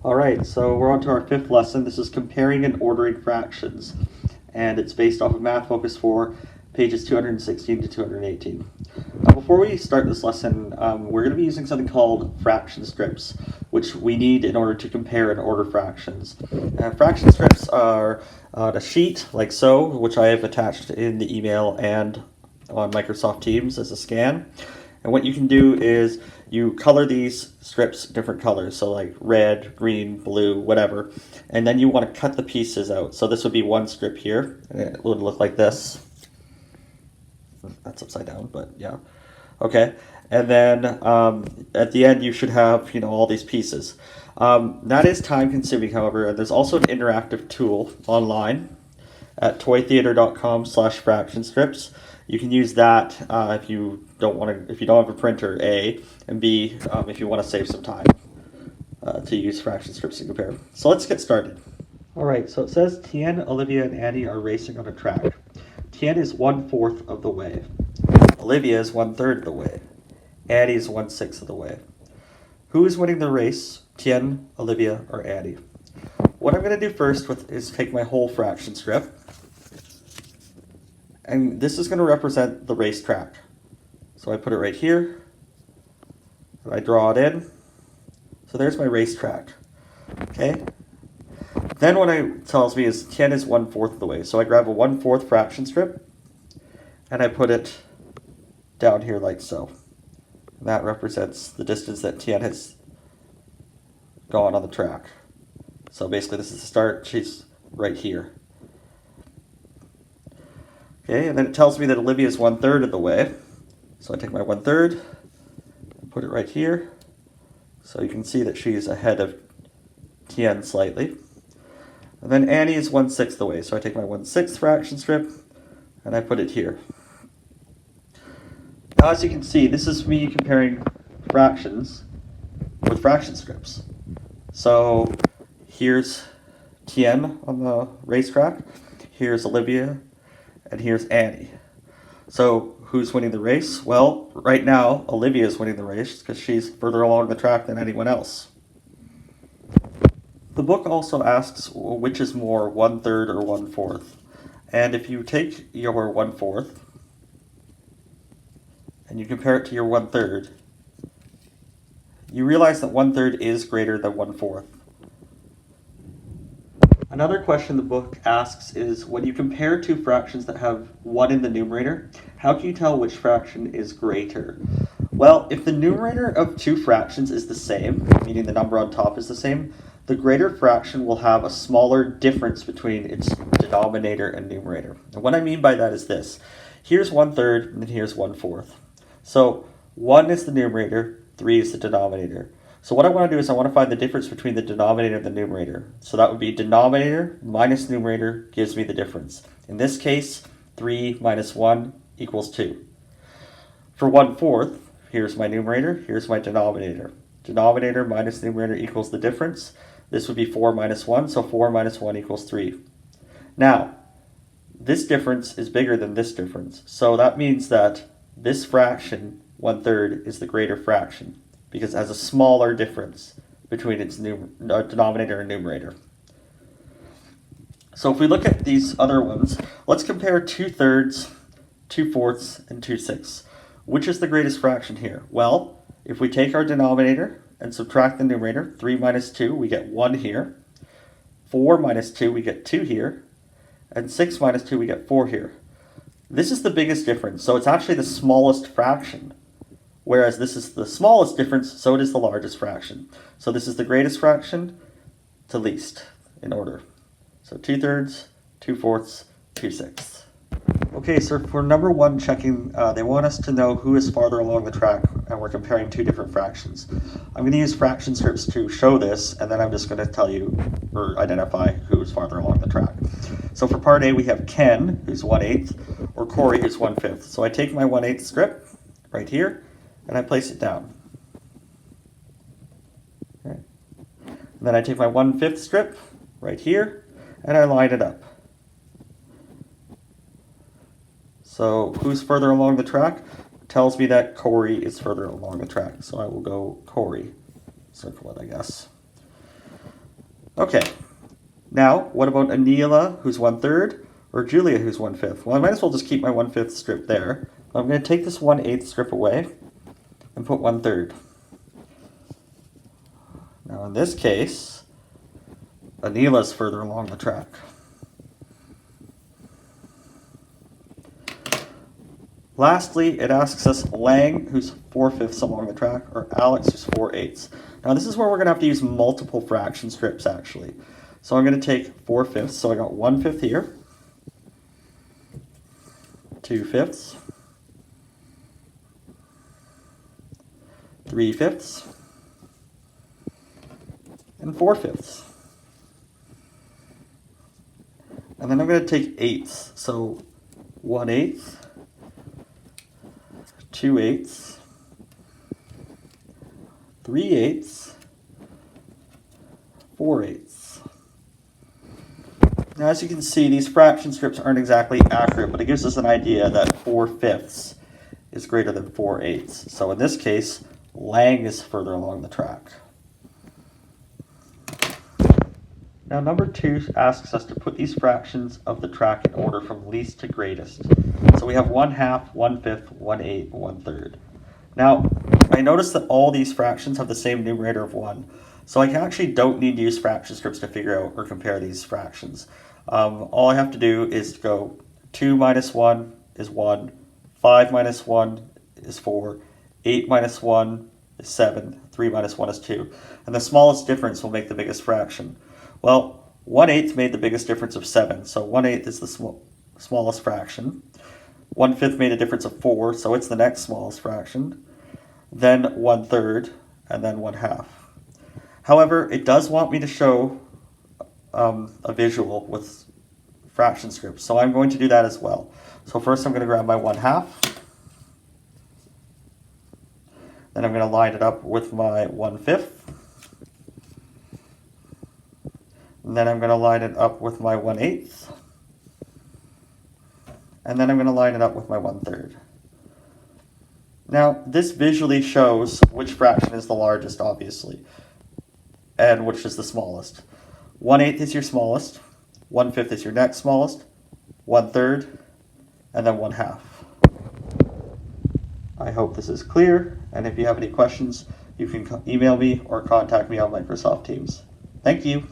Alright, so we're on to our fifth lesson. This is comparing and ordering fractions, and it's based off of Math Focus 4, pages 216 to 218. Now, before we start this lesson, we're going to be using something called fraction strips, which we need in order to compare and order fractions. Fraction strips are on a sheet, like so, which I have attached in the email and on Microsoft Teams as a scan. And what you can do is you color these strips different colors, so like red, green, blue, whatever, and then you want to cut the pieces out. So this would be one strip here, and it would look like this. That's upside down, but yeah. Okay, and then at the end you should have, all these pieces. That is time consuming, however, and there's also an interactive tool online at toytheater.com/fraction strips. You can use that if you don't have a printer, A, and B, if you want to save some time to use fraction strips to compare. So let's get started. All right, so it says Tian, Olivia, and Annie are racing on a track. Tian is 1/4 of the way. Olivia is 1/3 of the way. Annie is 1/6 of the way. Who is winning the race, Tian, Olivia, or Annie? What I'm going to do first is take my whole fraction strip. And this is going to represent the racetrack. So I put it right here, and I draw it in. So there's my racetrack. Okay? Then what it tells me is Tian is 1/4 of the way. So I grab a 1/4 fraction strip, and I put it down here like so. And that represents the distance that Tian has gone on the track. So basically this is the start. She's right here. Okay, and then it tells me that Olivia is 1/3 of the way. So I take my 1/3 and put it right here. So you can see that she's ahead of Tian slightly. And then Annie is 1/6 of the way. So I take my 1/6 fraction strip and I put it here. Now as you can see, this is me comparing fractions with fraction strips. So here's Tian on the racetrack. Here's Olivia. And here's Annie. So who's winning the race? Well, right now, Olivia is winning the race because she's further along the track than anyone else. The book also asks which is more, 1/3 or 1/4. And if you take your 1/4 and you compare it to your 1/3, you realize that 1/3 is greater than 1/4. Another question the book asks is, when you compare two fractions that have 1 in the numerator, how can you tell which fraction is greater? Well, if the numerator of two fractions is the same, meaning the number on top is the same, the greater fraction will have a smaller difference between its denominator and numerator. And what I mean by that is this. Here's 1/3 and here's 1/4. So 1 is the numerator, 3 is the denominator. So what I want to do is I want to find the difference between the denominator and the numerator. So that would be denominator minus numerator gives me the difference. In this case, 3 minus 1 equals 2. For 1/4, here's my numerator, here's my denominator. Denominator minus numerator equals the difference. This would be 4 minus 1, so 4 minus 1 equals 3. Now, this difference is bigger than this difference. So that means that this fraction, 1/3, is the greater fraction, because it has a smaller difference between its denominator and numerator. So if we look at these other ones, let's compare 2/3, 2/4, and 2/6. Which is the greatest fraction here? Well, if we take our denominator and subtract the numerator, 3 minus 2, we get 1 here. 4 minus 2, we get 2 here. And 6 minus 2, we get 4 here. This is the biggest difference, so it's actually the smallest fraction. Whereas this is the smallest difference, so it is the largest fraction. So this is the greatest fraction to least in order. So 2/3, 2/4, 2/6. Okay, so for number 1 checking, they want us to know who is farther along the track, and we're comparing two different fractions. I'm going to use fraction strips to show this, and then I'm just going to tell you or identify who's farther along the track. So for part A, we have Ken, who's 1/8, or Corey, who's 1/5. So I take my 1/8 strip right here, and I place it down. Okay. And then I take my 1/5 strip right here, and I line it up. So who's further along the track? Tells me that Corey is further along the track. So I will go Corey. Circle it, I guess. Okay, now what about Anila, who's 1/3, or Julia, who's 1/5? Well, I might as well just keep my 1/5 strip there. I'm going to take this 1/8 strip away and put 1/3. Now in this case, Anila's further along the track. Lastly, it asks us Lang, who's 4/5 along the track, or Alex, who's 4/8. Now this is where we're going to have to use multiple fraction strips, actually. So I'm going to take 4/5, so I got 1/5 here, 2/5, 3/5, and 4/5. And then I'm going to take 8ths, so 1/8, 2/8, 3/8, 4/8. Now, as you can see, these fraction strips aren't exactly accurate, but it gives us an idea that 4/5 is greater than 4/8. So in this case, Lang is further along the track. Now, number 2 asks us to put these fractions of the track in order from least to greatest. So we have 1/2, 1/5, 1/8, 1/3. Now, I notice that all these fractions have the same numerator of 1. So I actually don't need to use fraction strips to figure out or compare these fractions. All I have to do is go 2 minus 1 is 1, 5 minus 1 is 4, 8 minus 1 is 7, 3 minus 1 is 2. And the smallest difference will make the biggest fraction. Well, 1/8 made the biggest difference of 7, so 1/8 is the smallest fraction. 1/5 made a difference of 4, so it's the next smallest fraction. Then 1/3, and then 1/2. However, it does want me to show a visual with fraction strips, so I'm going to do that as well. So first I'm going to grab my 1/2, then I'm going to line it up with my 1/5, and then I'm going to line it up with my 1/8, and then I'm going to line it up with my 1/3. Now, this visually shows which fraction is the largest, obviously, and which is the smallest. 1/8 is your smallest, 1/5 is your next smallest, 1/3, and then 1/2. I hope this is clear, and if you have any questions, you can email me or contact me on Microsoft Teams. Thank you.